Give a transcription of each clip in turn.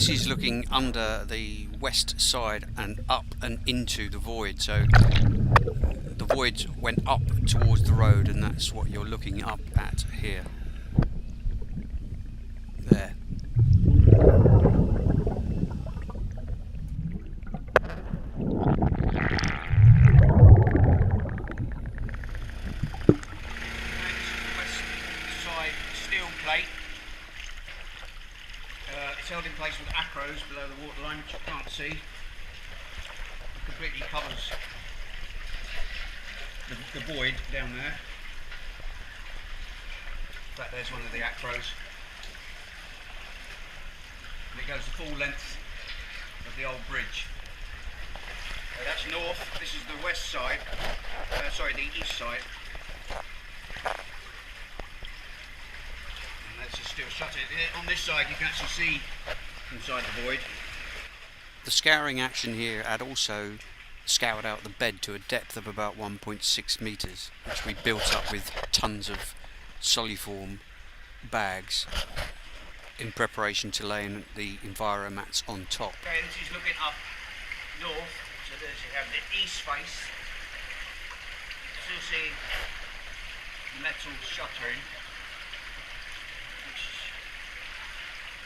This is looking under the west side and up and into the void, so the void went up towards the road, and that's what you're looking up at here. There. It's held in place with acros below the waterline, which you can't see. It completely covers the void down there. In fact, there's one of the acros. And it goes the full length of the old bridge. That's north, this is the west side, the east side. Just still shut it. On this side you can actually see inside the void. The scouring action here had also scoured out the bed to a depth of about 1.6 metres, which we built up with tons of soliform bags in preparation to lay in the enviromats on top. Okay, this is looking up north, so there's you have the east face. Still see metal shuttering.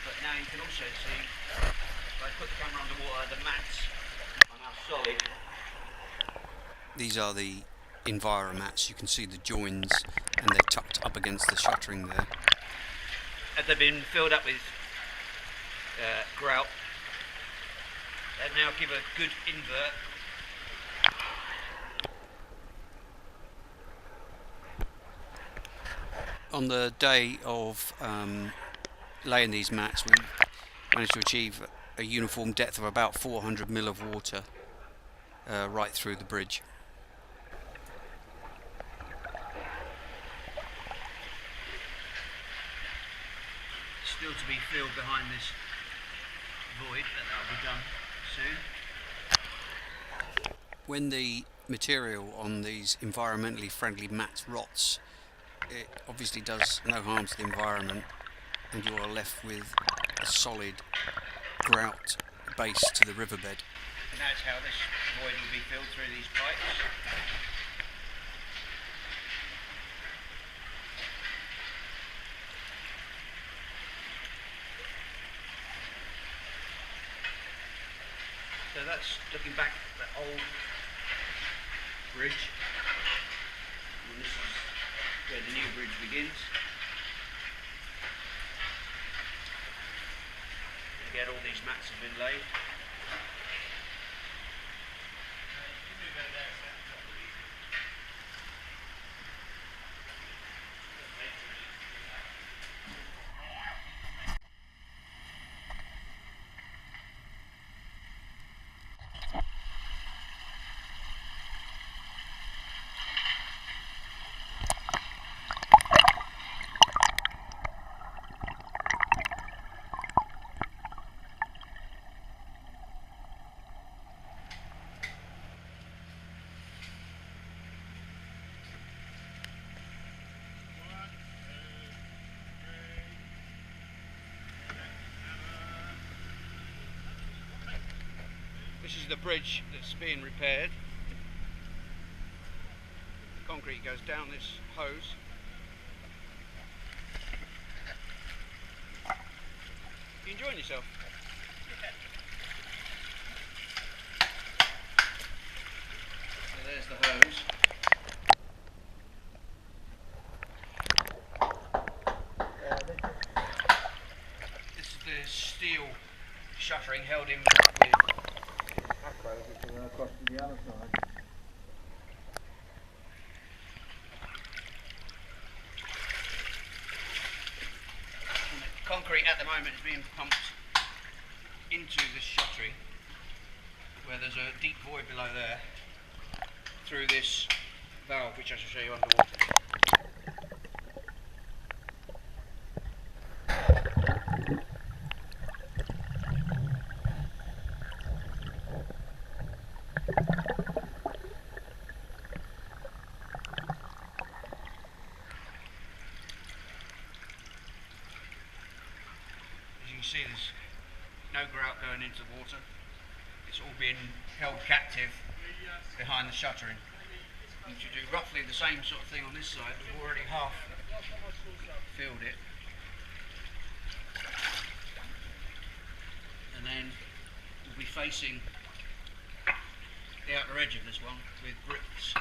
But now you can also see, if I put the camera underwater, the mats are now solid. These are the enviromats. You can see the joins, and they're tucked up against the shuttering there. And they've been filled up with grout. They now give a good invert. On the day of laying these mats, we managed to achieve a uniform depth of about 400 mil of water right through the bridge. Still to be filled behind this void, but that'll be done soon. When the material on these environmentally friendly mats rots, it obviously does no harm to the environment, and you are left with a solid grout base to the riverbed. And that's how this void will be filled, through these pipes. So that's looking back at the old bridge, and this is where the new bridge begins. Again, all these mats have been laid. This is the bridge that's being repaired. The concrete goes down this hose. You enjoying yourself? So there's the hose. This is the steel shuttering held in with acros, which are across to the other side. Concrete at the moment is being pumped into this shuttering, where there's a deep void below there, through this valve, which I shall show you underwater. As you can see, there's no grout going into the water. It's all being held captive behind the shuttering. And to do roughly the same sort of thing on this side, we've already half filled it. And then we'll be facing the outer edge of this one with bricks.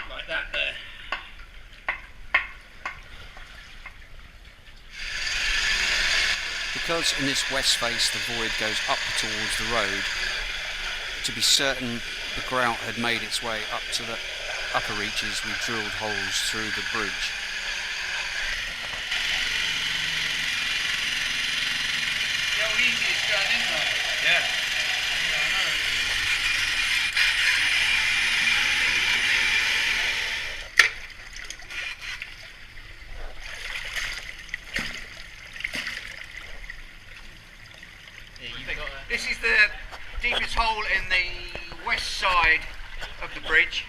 Like that there. Because in this west face the void goes up towards the road, to be certain the grout had made its way up to the upper reaches, we drilled holes through the bridge. How easy it's going in there. Yeah. This is the deepest hole in the west side of the bridge.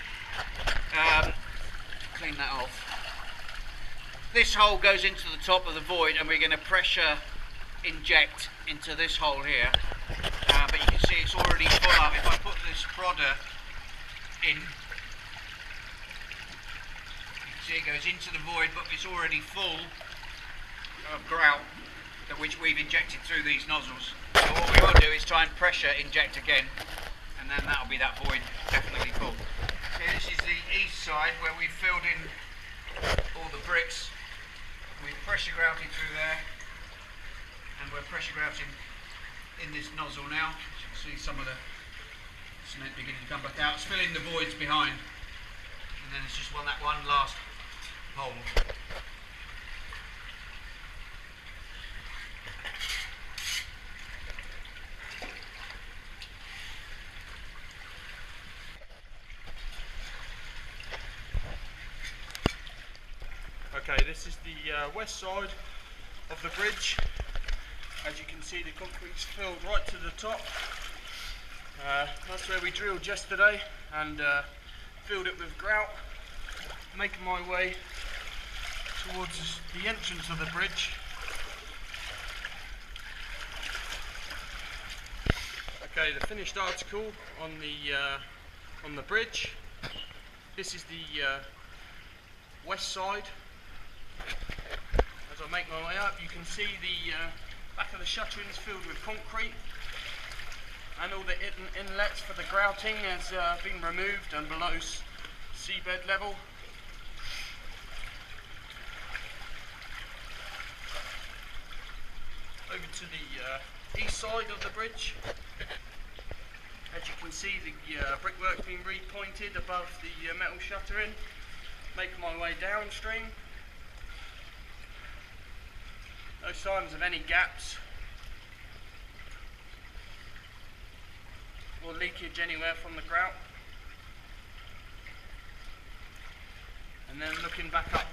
Clean that off. This hole goes into the top of the void and we're going to pressure inject into this hole here. But you can see it's already full up. If I put this prodder in, you can see it goes into the void, but it's already full of grout, which we've injected through these nozzles. So what we will do is try and pressure inject again, and then that'll be that void definitely full. So this is the east side where we've filled in all the bricks. We've pressure grouted through there, and we're pressure grouting in this nozzle now. As you can see, some of the cement beginning to come back out. It's filling the voids behind, and then it's just that one last hole. Okay, this is the west side of the bridge. As you can see, the concrete's filled right to the top. That's where we drilled yesterday and filled it with grout. Making my way towards the entrance of the bridge. Okay, the finished article on the bridge. This is the west side. As I make my way up, you can see the back of the shuttering is filled with concrete, and all the inlets for the grouting has been removed and below seabed level. Over to the east side of the bridge. As you can see, the brickwork's been repointed above the metal shuttering. Making my way downstream. No signs of any gaps or leakage anywhere from the grout. And then looking back up